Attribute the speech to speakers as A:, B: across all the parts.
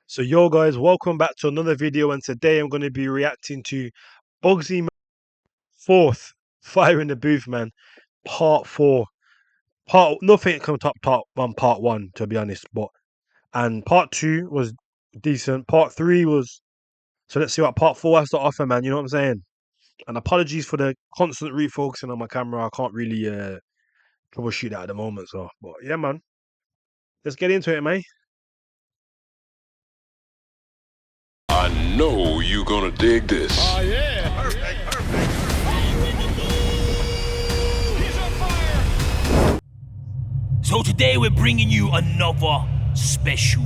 A: So yo guys, welcome back to another video, and today I'm going to be reacting to Bugzy Malone's fourth Fire in the Booth, man. Part 4. Nothing can top part 1, to be honest, and part 2 was decent. Part 3 was, so let's see what part 4 has to offer, man. You know what I'm saying? And apologies for the constant refocusing on my camera. I can't really troubleshoot that at the moment, but yeah, man. Let's get into it, mate.
B: I know you're gonna dig this.
C: Oh yeah, perfect. He's on fire.
D: So today we're bringing you another special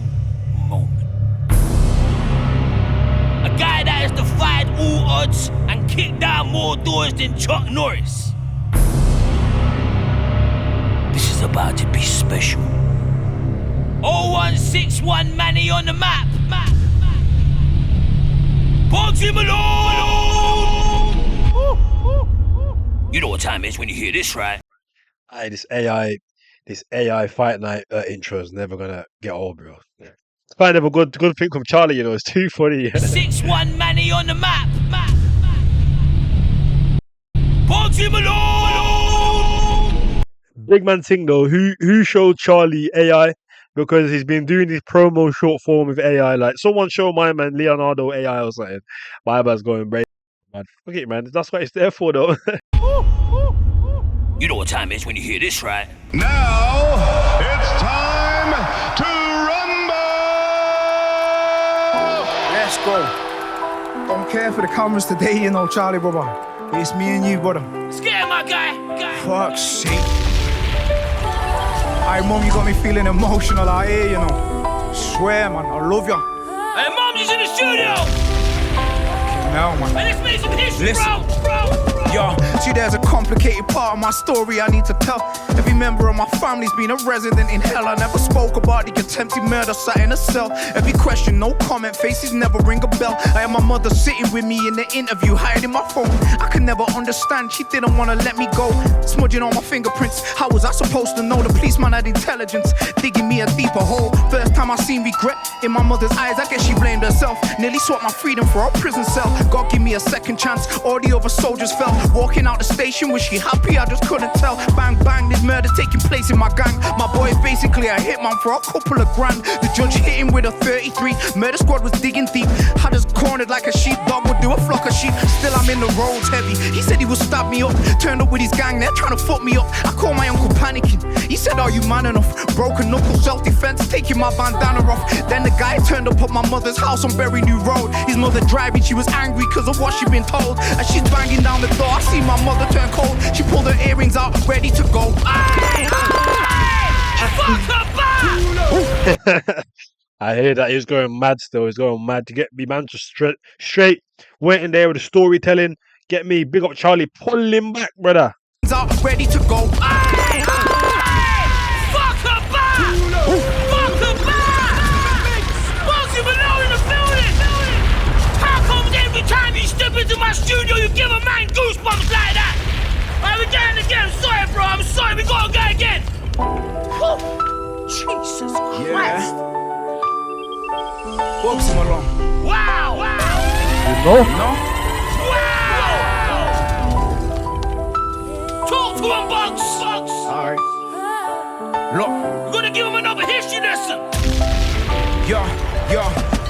D: moment. A guy that has defied all odds and kicked down more doors than Chuck Norris. This is about to be special. 0161 Manny on the map. Bugzy Malone! You know what time it is when you hear this, right?
A: Hey, this AI fight night intro is never gonna get old, bro. It's kind of a good thing from Charlie, you know. It's too funny.
D: 6-1 Manny on the map. Bugzy Malone!
A: Big man thing though. Who showed Charlie AI? Because he's been doing this promo short form with AI. Like, someone show my man Leonardo AI or something. My man's going brave, man. Fuck it, man. That's what it's there for, though.
D: You know what time it is when you hear this, right?
C: Now it's time to rumble.
E: Let's go. Don't care for the cameras today, you know, Charlie, brother. It's me and you, brother.
D: Scare my guy.
E: Fuck's sake. Aye, mom, you got me feeling emotional out here, you know. Swear, man, I love you.
D: Hey, Mom's in the studio.
E: Now, man.
D: Hey, let's make some history,
E: Listen.
D: bro.
E: Yo, see, there's a complicated part of my story I need to tell. Every member of my family's been a resident in hell. I never spoke about the attempted murder sat in a cell. Every question, no comment, faces never ring a bell. I had my mother sitting with me in the interview, hiding my phone. I could never understand, she didn't want to let me go. Smudging on my fingerprints, how was I supposed to know? The policeman had intelligence, digging me a deeper hole. First time I seen regret in my mother's eyes, I guess she blamed herself. Nearly swapped my freedom for a prison cell. God give me a second chance, all the other soldiers fell. Walking out the station, was she happy? I just couldn't tell. Bang, bang, there's murder taking place in my gang. My boy's basically a hitman for a couple of grand. The judge hit him with a 33. Murder squad was digging deep. Had us cornered like a sheepdog would do a flock of sheep. Still I'm in the roads heavy. He said he would stab me up. Turned up with his gang, they're trying to fuck me up. I called my uncle panicking. He said, are you man enough? Broken knuckle, self-defense, taking my bandana off. Then the guy turned up at my mother's house on Berry New Road. His mother driving, she was angry because of what she'd been told. As she's banging down the door, I see my mother turn cold. She pulled her earrings out, ready to go.
A: I hear that he's going mad still. He's going mad to get me, man, just straight. Waiting there with the storytelling. Get me, big up Charlie. Pull him back, brother.
E: Out, ready to go.
D: Time you step into my studio, you give a man goosebumps like that. Alright, we're going again. I'm sorry, bro. I'm sorry. We gotta go again. Jesus Christ.
E: Bugzy Malone.
D: Wow.
A: You know?
E: No?
D: Wow. Talk to him, Bugs.
E: Alright. Look.
D: We're gonna give him another history lesson.
E: Yo,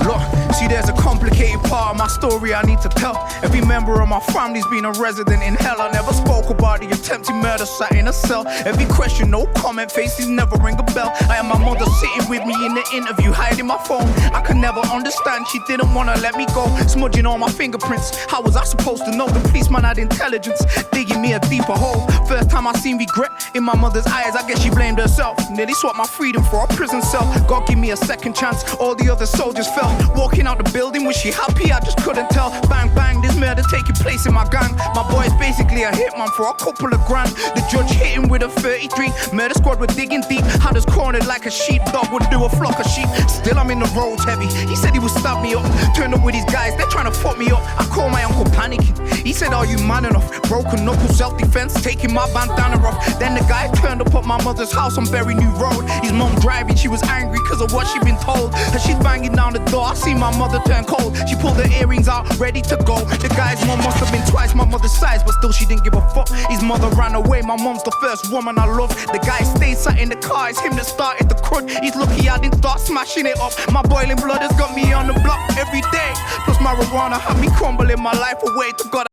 E: look, see, there's a complicated part of my story I need to tell. Every member of my family's been a resident in hell. I never spoke about the attempted murder sat in a cell. Every question, no comment, faces never ring a bell. I had my mother sitting with me in the interview, hiding my phone. I could never understand, she didn't want to let me go. Smudging on my fingerprints, how was I supposed to know? The policeman had intelligence, digging me a deeper hole. First time I seen regret in my mother's eyes, I guess she blamed herself. Nearly swapped my freedom for a prison cell. God give me a second chance, all the other soldiers fell. Walking out out the building, was she happy? I just couldn't tell. Bang, bang, there's murder taking place in my gang. My boy's basically a hitman for a couple of grand. The judge hit him with a 33. Murder squad were digging deep. Had us cornered like a sheepdog would do a flock of sheep. Still, I'm in the roads heavy. He said he would stab me up. Turned up with his guys, they're trying to fuck me up. I call my uncle panicking. He said, are you man enough? Broken knuckle, self-defense, taking my bandana off. Then the guy turned up at my mother's house on Berry New Road. His mum driving, she was angry because of what she'd been told. As she's banging down the door, I see my mother turn cold. She pulled her earrings out, ready to go. The guy's mum must have been twice my mother's size, but still she didn't give a fuck. His mother ran away, my mum's the first woman I love. The guy stayed sat in the car, it's him that started the crud. He's lucky I didn't start smashing it up. My boiling blood has got me on the block every day. Plus marijuana had me crumbling my life away to God.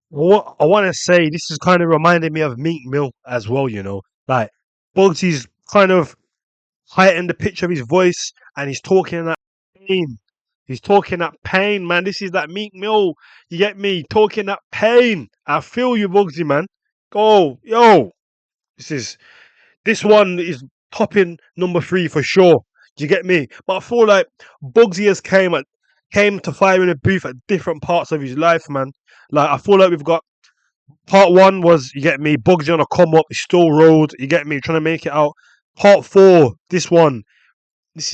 A: What I want to say, this is kind of reminding me of Meek Mill as well, you know. Like, Bugsy's kind of heightened the pitch of his voice and he's talking that pain. He's talking that pain, man. This is that Meek Mill. You get me? Talking that pain. I feel you, Bugzy, man. Go, yo. This one is topping number 3 for sure. Do you get me? But I feel like Bugzy has came to fire in a booth at different parts of his life, man. Like, I feel like we've got part 1 was, you get me, Bugzy on a come up, he's still rolled, you get me, trying to make it out. Part 4, this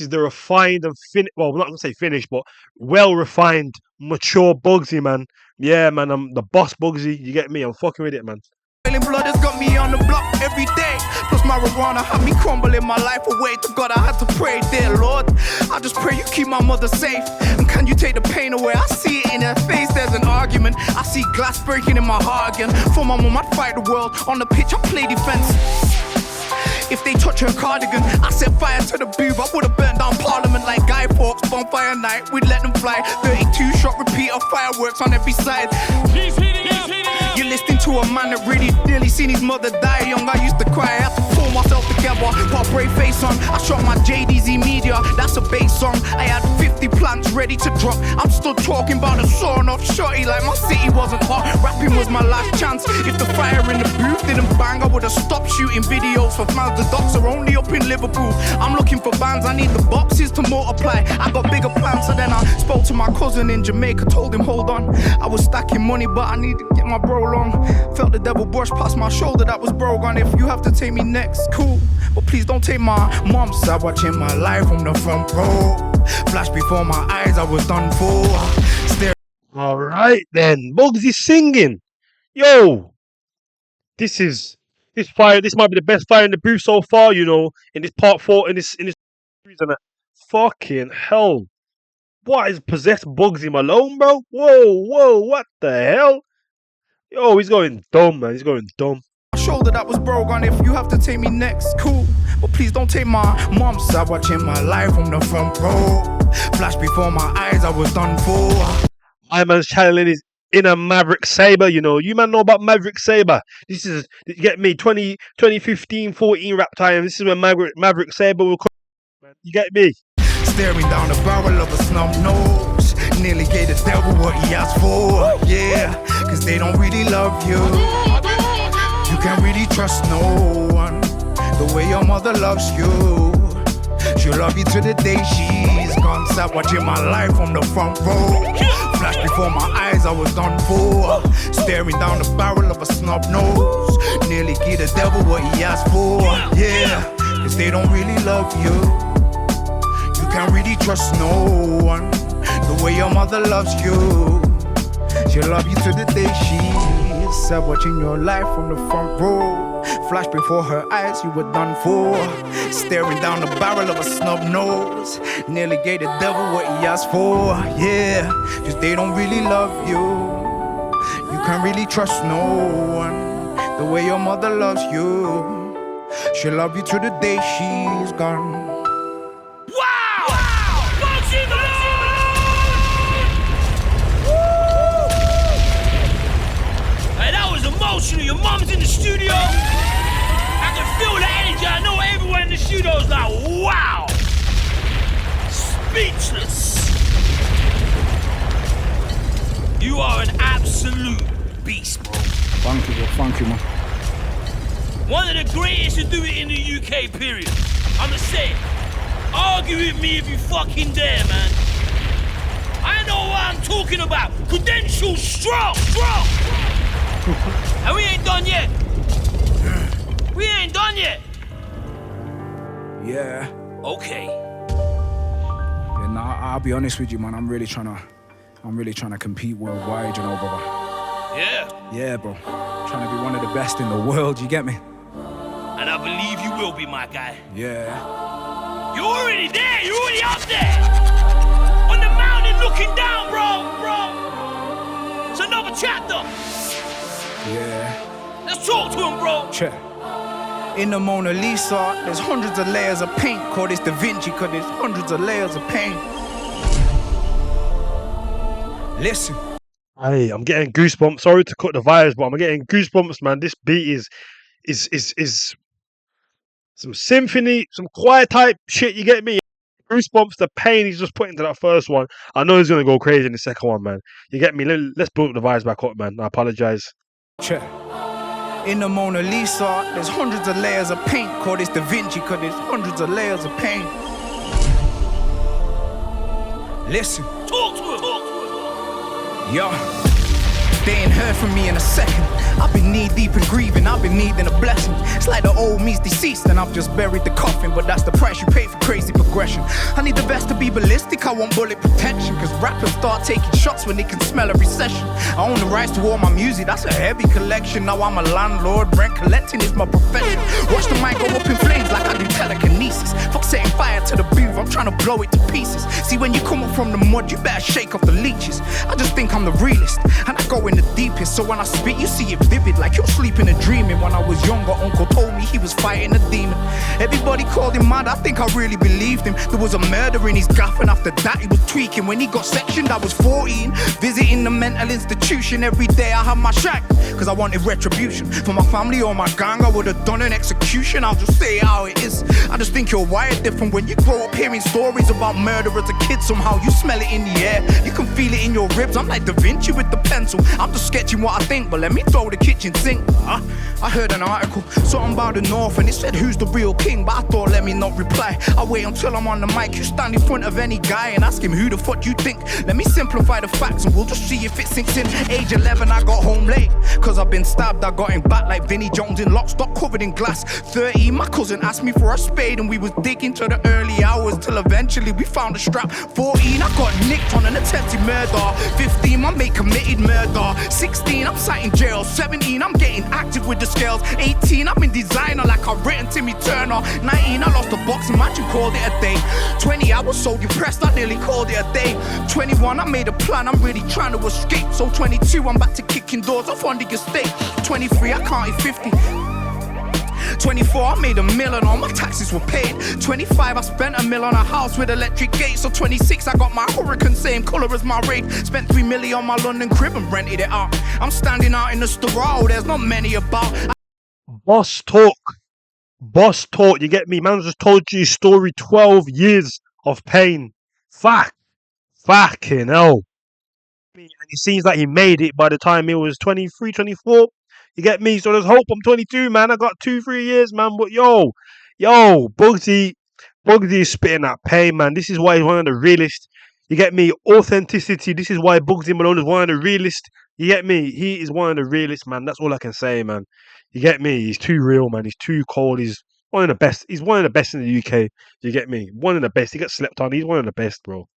A: is the refined and well, I'm not gonna say finished, but well refined, mature Bugzy, man. Yeah, man, I'm the boss Bugzy, you get me, I'm fucking with it, man.
E: Blood has got me on the block every day. Plus marijuana had me crumbling my life away. To God I had to pray, dear Lord, I just pray you keep my mother safe. And can you take the pain away? I see it in her face, there's an argument. I see glass breaking in my heart again. For my mum I'd fight the world. On the pitch I play defense. If they touch her cardigan, I set fire to the booth. I would've burnt down Parliament like Guy Fawkes. Bonfire night, we'd let them fly. 32 shot repeater, fireworks on every side.
C: He's heating up.
E: You're listening to a man that really nearly seen his mother die young. I used to cry, I had to pull myself together, put a brave face on. I shot my JDZ Media, that's a bass song. I had 50 plans ready to drop. I'm still talking about a sawn off shotty like my city wasn't hot. Rapping was my last chance. If the fire in the booth didn't bang, I would've stopped shooting videos for fans. The docs are only up in Liverpool. I'm looking for bands, I need the boxes to multiply. I got bigger plans, so then I spoke to my cousin in Jamaica, told him hold on. I was stacking money, but I need to get my bro long. Felt the devil brush past my shoulder, that was bro gone. If you have to take me next, cool, but please don't take my mom. Sat watching my life from the front row. Flash before my eyes, I was done for.
A: Alright then, Bugzy singing. Yo, this fire, this might be the best fire in the booth so far, you know, in this part 4, in this series, and fucking hell. What is possessed Bugzy Malone, bro? Whoa, what the hell? Yo, he's going dumb, man. He's going dumb.
E: Shoulder that was broke on. If you have to take me next, cool, but please don't take my mom. Sat watching my life from the front row. Flash before my eyes, I was done for.
A: My man's channeling his inner Maverick Saber, you know. You man know about Maverick Saber. This is, you get me, 2015, 14 rap time. This is when Maverick Saber will come, man. You get me?
E: Staring down the barrel of a snub nose. Nearly gave the devil what he asked for. Yeah, cause they don't really love you. You can't really trust no one the way your mother loves you. She'll love you to the day she's gone. Sat watching my life from the front row. Flash before my eyes, I was done for. Staring down the barrel of a snub nose. Nearly gave the devil what he asked for. Yeah, cause they don't really love you. You can't really trust no one the way your mother loves you. She'll love you to the day she's sat watching your life from the front row. Flash before her eyes, you were done for. Staring down the barrel of a snub nose. Nearly gave the devil what he asked for. Yeah, cause they don't really love you. You can't really trust no one the way your mother loves you. She'll love you to the day she's gone.
D: Your mom's in the studio. I can feel the energy. I know everyone in the studio is like, wow. Speechless. You are an absolute beast, bro.
E: Thank you, man.
D: One of the greatest to do it in the UK, period. I'ma say it. Argue with me if you fucking dare, man. know what I'm talking about. Credentials strong. And we ain't done yet. We ain't done yet.
E: Yeah.
D: Okay.
E: Yeah, nah, I'll be honest with you, man. I'm really trying to compete worldwide, you know, brother.
D: Yeah.
E: Yeah, bro. Trying to be one of the best in the world, you get me?
D: And I believe you will be, my guy.
E: Yeah.
D: You're already there. You're already up there. On the mountain looking down, bro. It's another chapter.
E: Yeah.
D: Let's talk to him, bro.
E: Check. In the Mona Lisa, there's hundreds of layers of paint. Call this Da Vinci, cause there's hundreds of layers of paint. Listen.
A: Hey, I'm getting goosebumps. Sorry to cut the vibes, but I'm getting goosebumps, man. This beat is some symphony, some choir type shit. You get me? Goosebumps. The pain he's just put into that first one. I know he's gonna go crazy in the second one, man. You get me? Let's build the vibes back up, man. I apologize.
E: Check. In the Mona Lisa, there's hundreds of layers of paint. Call this Da Vinci, cause there's hundreds of layers of paint. Listen.
D: Talk to him.
E: Yo, they ain't heard from me in a second. I've been knee deep in grieving, I've been needing a blessing. It's like the old me's deceased and I've just buried the coffin. But that's the price you pay for crazy progression. I need the best to be ballistic, I want bullet protection. Cause rappers start taking shots when they can smell a recession. I own the rights to all my music, that's a heavy collection. Now I'm a landlord, rent collecting is my profession. Watch the mic go up in flames like I do telekinesis. Fuck setting fire to the booth, I'm trying to blow it to pieces. See, when you come up from the mud, you better shake off the leeches. I just think I'm the realest, and I go in the deepest. So when I spit, you see it vivid, like you're sleeping and dreaming. When I was younger, uncle told me he was fighting a demon. Everybody called him mad, I think I really believed him. There was a murder in his gaff, and after that he was tweaking. When he got sectioned, I was 14, visiting the mental institution. Every day I had my shack, cause I wanted retribution. For my family or my gang, I would've done an execution. I'll just say it how it is. I just think you're wired different when you grow up hearing stories about murder as a kid. Somehow you smell it in the air, you can feel it in your ribs. I'm like Da Vinci with the pencil, I'm just sketching what I think, but let me throw the kitchen sink. I heard an article, something about the North, and it said who's the real king, but I thought let me not reply. I wait until I'm on the mic, you stand in front of any guy and ask him who the fuck you think. Let me simplify the facts and we'll just see if it sinks in. Age 11 I got home late, cause I've been stabbed, I got him back like Vinnie Jones in lock stock covered in glass. 30, my cousin asked me for a spade and we was digging to the early hours till eventually we found a strap. 14, I got nicked on an attempted murder. 15, my mate committed murder. 16, I'm sat in jail. 17, I'm getting active with the scales. 18, I'm in designer like I've written Timmy Turner. 19, I lost a boxing match and called it a day. 20, I was so depressed I nearly called it a day. 21, I made a plan, I'm really trying to escape. So 22, I'm back to kicking doors off on the estate. 23, I can't hit 50. 24, I made $1 million, all my taxes were paid. 25, I spent $1 million on a house with electric gates. So 26, I got my Huracan, same colour as my Wraith. Spent $3 million on my London crib and rented it out. I'm standing out in the Storaro, there's not many about.
A: Boss talk. Boss talk. You get me? Man just told you his story. 12 years of pain. Fucking hell. And it seems like he made it by the time he was 23, 24. You get me? So there's hope. I'm 22, man. I got 2-3 years, man. But yo, Bugzy is spitting that pain, man. This is why he's one of the realest. You get me? Authenticity. This is why Bugzy Malone is one of the realest. You get me? He is one of the realest, man. That's all I can say, man. You get me? He's too real, man. He's too cold. He's one of the best. He's one of the best in the UK. You get me? One of the best. He gets slept on. He's one of the best, bro.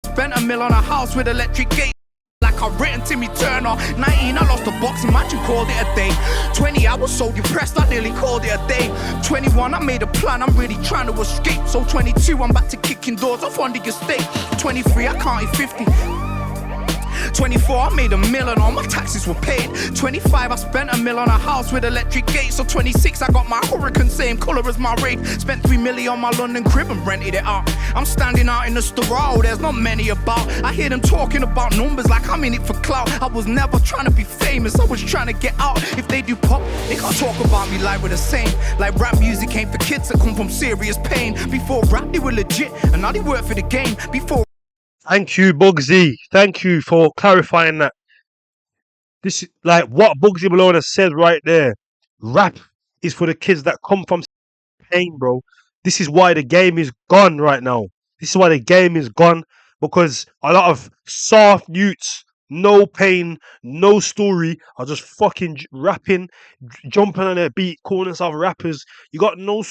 E: Spent $1 million on a house with electric gates. Like I've written Timmy Turner. 19, I lost a boxing match and called it a day. 20, I was so depressed I nearly called it a day. 21, I made a plan, I'm really trying to escape. So 22, I'm back to kicking doors off on the estate. 23, I can't hit 50. 24, I made $1 million, all my taxes were paid. 25, I spent $1 million on a house with electric gates. So 26, I got my Huracan, same colour as my Wraith. Spent $3 million on my London crib and rented it out. I'm standing out in the Storaro, there's not many about. I hear them talking about numbers like I'm in it for clout. I was never trying to be famous, I was trying to get out. If they do pop, they can't talk about me like we're the same. Like rap music ain't for kids that come from serious pain. Before rap, they were legit, and now they work for the game. Before.
A: Thank you, Bugzy. Thank you for clarifying that. This is like what Bugzy Malone has said right there. Rap is for the kids that come from pain, bro. This is why the game is gone right now. This is why the game is gone. because a lot of soft youths, no pain, no story, are just fucking rapping, jumping on their beat, calling themselves rappers. You got no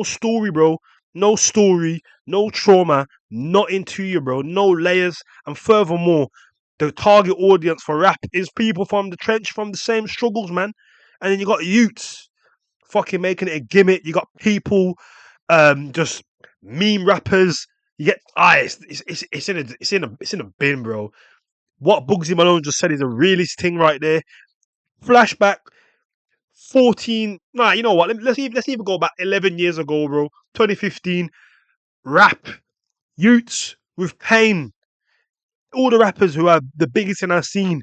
A: story, bro. No story, no trauma, nothing to you, bro. No layers, and furthermore, the target audience for rap is people from the trench, from the same struggles, man. And then you got youths fucking making it a gimmick. You got people, just meme rappers. You get it's in a bin, bro. What Bugzy Malone just said is a realist thing right there. Flashback 14. Nah, you know what? Let's even go back 11 years ago, bro. 2015. Rap youths with pain. All the rappers who are the biggest in our scene.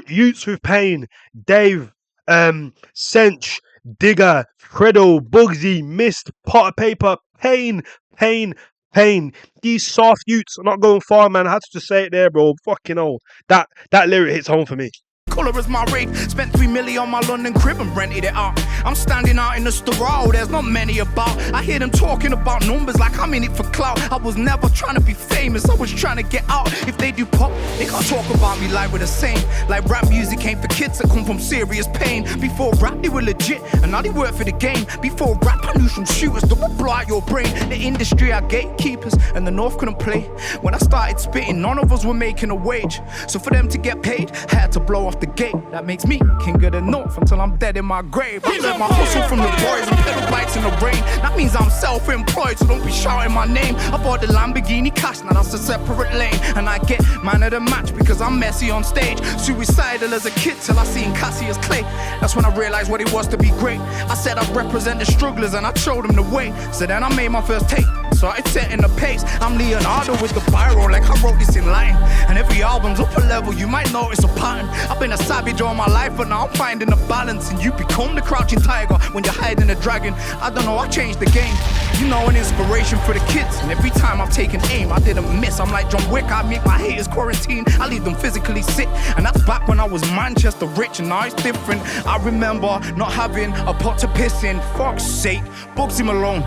A: Youths with pain. Dave, Sench, Digger, Credo, Bugsy, Mist, Pot of Paper, Pain, Pain, Pain. These soft youths are not going far, man. I had to just say it there, bro. Fucking hell. That lyric hits home for me.
E: Colour is my rate. Spent 3 million on my London crib and rented it out. I'm standing out in the Storrow, there's not many about. I hear them talking about numbers like I'm in it for clout. I was never trying to be famous, I was trying to get out. If they do pop, they can't talk about me like we're the same. Like rap music ain't for kids that come from serious pain. Before rap they were legit, and now they work for the game. Before rap I knew some shooters that would blow out your brain. The industry are gatekeepers, and the North couldn't play. When I started spitting, none of us were making a wage. So for them to get paid, I had to blow off the gate. That makes me king of the North until I'm dead in my grave. I learned my hustle from the boys and pedal bikes in the rain. That means I'm self-employed, so don't be shouting my name. I bought the Lamborghini cash, now that's a separate lane. And I get man of the match because I'm messy on stage. Suicidal as a kid till I seen Cassius Clay. That's when I realized what it was to be great. I said I'd represent the strugglers and I showed them the way. So then I made my first tape, started setting the pace. I'm Leonardo with the biro, like I wrote this in Latin. And every album's up a level, you might notice a pattern. I've been a savage all my life, but now I'm finding a balance. And you become the crouching tiger when you're hiding the dragon. I don't know, I changed the game. You know, an inspiration for the kids. And every time I've taken aim, I didn't miss. I'm like John Wick, I make my haters quarantine. I leave them physically sick. And that's back when I was Manchester rich, and now it's different. I remember not having a pot to piss in. Fuck's sake, Bugzy Malone,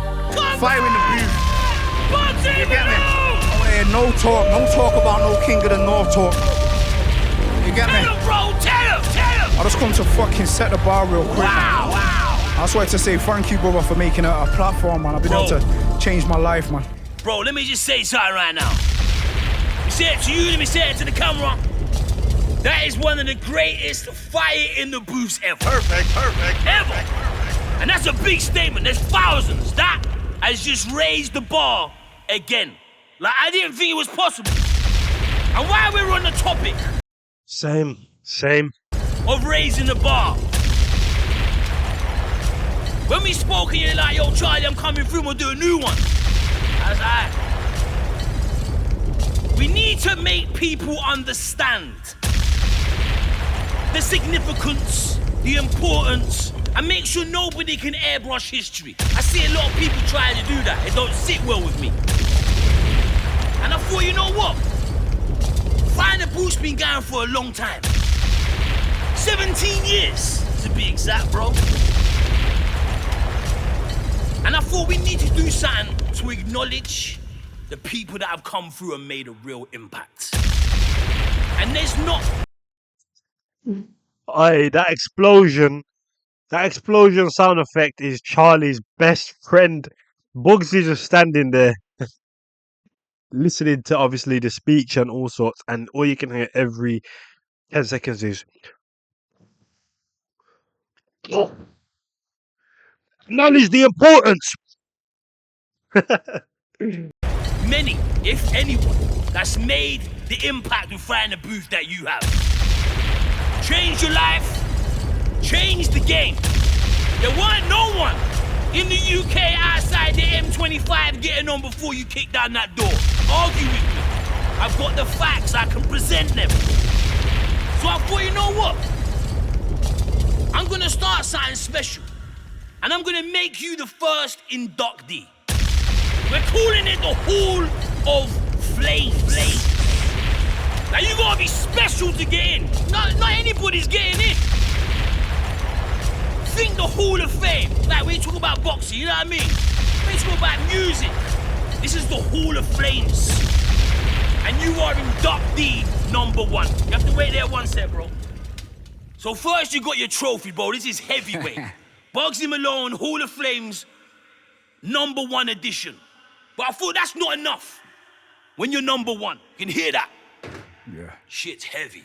E: fire in the booth.
D: Bugzy
E: You get me?
D: Malone!
E: Oh, yeah, no talk about no king of the North talk. You get me?
D: Tell him, bro, tell him!
E: I just come to fucking set the bar real quick.
D: Wow!
E: I just wanted to say thank you, brother, for making a platform, man. I've been able to change my life, man.
D: Bro, let me just say something right now. Let me say it to you, let me say it to the camera. That is one of the greatest fire in the booths ever.
C: Perfect.
D: Ever. And that's a big statement. There's thousands. That has just raised the bar again. Like, I didn't think it was possible. And while we're on the topic
A: Same.
D: of raising the bar, when we spoke and you're like, yo, Charlie, I'm coming through, we'll do a new one. I was like, we need to make people understand the significance, the importance, and make sure nobody can airbrush history. I see a lot of people trying to do that. It don't sit well with me. And I thought, you know what? Fire in the Booth's been going for a long time. 17 years, to be exact, bro. And I thought we need to do something to acknowledge the people that have come through and made a real impact. And there's not...
A: Aye, that explosion sound effect is Charlie's best friend. Bugsy just standing there, listening to obviously the speech and all sorts, and all you can hear every 10 seconds is acknowledge the importance.
D: Many, if anyone, that's made the impact with Fire in the Booth that you have. Change your life, change the game. There weren't no one in the UK outside the M25 getting on before you kick down that door. Argue with me. I've got the facts, I can present them. So I thought, you know what? I'm gonna start something special. And I'm gonna make you the first inductee. We're calling it the Hall of Flames. Now you gotta be special to get in. Not anybody's getting in. Think the Hall of Fame. Like when you talk about boxing, you know what I mean? When you talk about music, this is the Hall of Flames. are inductee number 1. You have to wait there one sec, bro. So first you got your trophy, bro. This is heavyweight. Bugzy Malone, Hall of Flames, number 1 edition. But I thought that's not enough. When you're number 1, you can hear that.
E: Yeah.
D: Shit's heavy.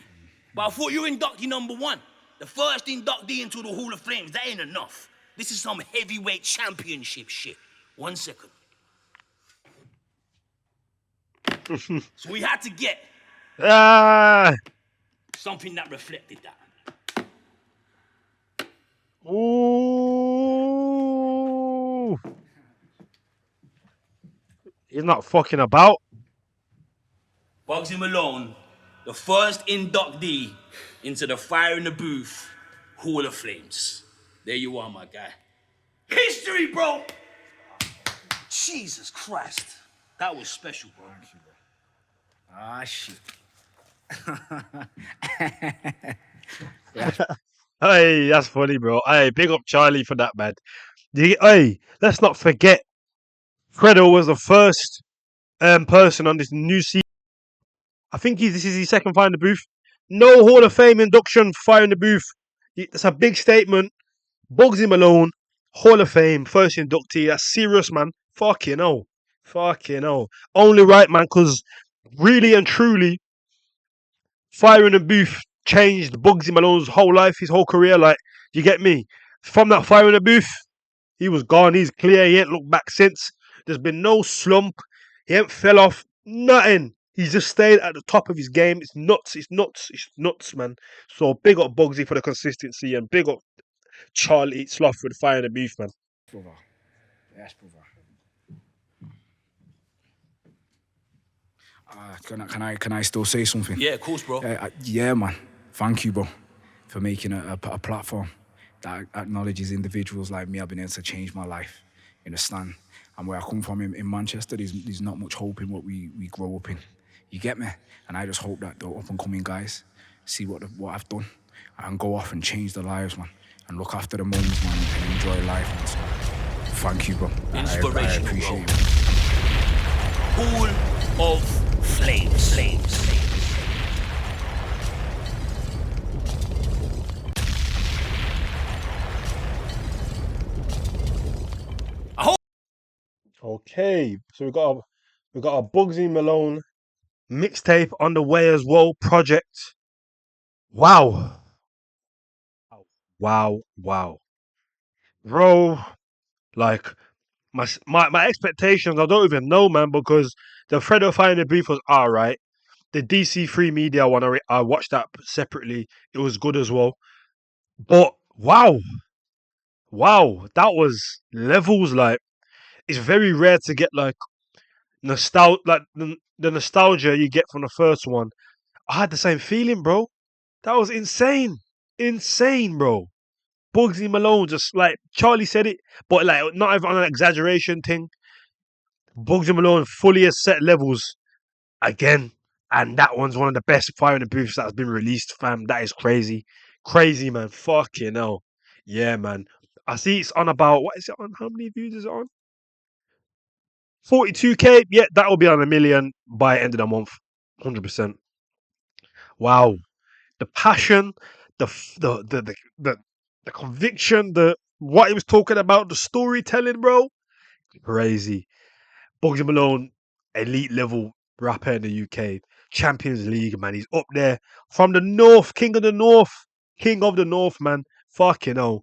D: But I thought you're inductee number 1. The first inductee into the Hall of Flames. That ain't enough. This is some heavyweight championship shit. 1 second. So we had to get something that reflected that.
A: Ooh. He's not fucking about.
D: Bugzy Malone, the first inductee into the Fire in the Booth Hall of Flames. There you are, my guy. History, bro! Jesus Christ. That was special, bro.
E: Ah, shit.
A: Hey, that's funny, bro. Hey, big up Charlie for that, man. Hey, let's not forget, Fredo was the first person on this new season. I think this is his second Fire in the Booth. No Hall of Fame induction, Fire in the Booth. That's a big statement. Bugzy Malone, Hall of Fame, first inductee. That's serious, man. Fucking hell. Fucking hell. Only right, man, because really and truly, Fire in the Booth changed Bugzy Malone's whole life, his whole career. Like, you get me? From that Fire in the Booth, he was gone. He's clear. He ain't looked back since. There's been no slump. He ain't fell off. Nothing. He's just stayed at the top of his game. It's nuts. It's nuts. It's nuts, man. So big up Bugzy for the consistency and big up Charlie Sloth with Fire in the Booth, man.
E: Brother. Yes, brother. Can I still say something?
D: Yeah, of course, bro.
E: Yeah, man. Thank you, bro, for making a platform that acknowledges individuals like me. I've been able to change my life. You understand? And where I come from in Manchester, there's not much hope in what we grow up in. You get me? And I just hope that the up and coming guys see what I've done and go off and change their lives, man, and look after the moments, man, and enjoy life, man. So, thank you, bro.
D: Inspirational,
E: I appreciate
D: bro.
E: it.
D: Hall of Flames.
A: Okay, so we got a Bugzy Malone mixtape on the way as well. Project. Wow, bro. Like my expectations, I don't even know, man, because the Fredo Fire in the Booth was alright. The DC3 Media one, I watched that separately. It was good as well. But wow, that was levels. Like, it's very rare to get like like the nostalgia you get from the first one. I had the same feeling, bro. That was insane, bro. Bugzy Malone, just like Charlie said it, but like not even on an exaggeration thing. Bugzy Malone fully has set levels again, and that one's one of the best Fire in the Booths that has been released, fam. That is crazy, man. Fucking hell, yeah, man. I see it's on about, what is it on? How many views is it on? 42K. Yeah, that will be on 1 million by end of the month, 100%. Wow, the passion, the conviction, the what he was talking about, the storytelling, bro. Crazy. Bugzy Malone, elite level rapper in the UK, Champions League, man. He's up there from the North, King of the North, man. Fucking hell.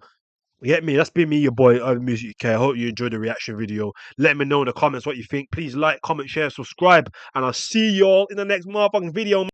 A: You get me? That's been me, your boy, Music UK. I hope you enjoyed the reaction video. Let me know in the comments what you think. Please like, comment, share, subscribe, and I'll see y'all in the next motherfucking video.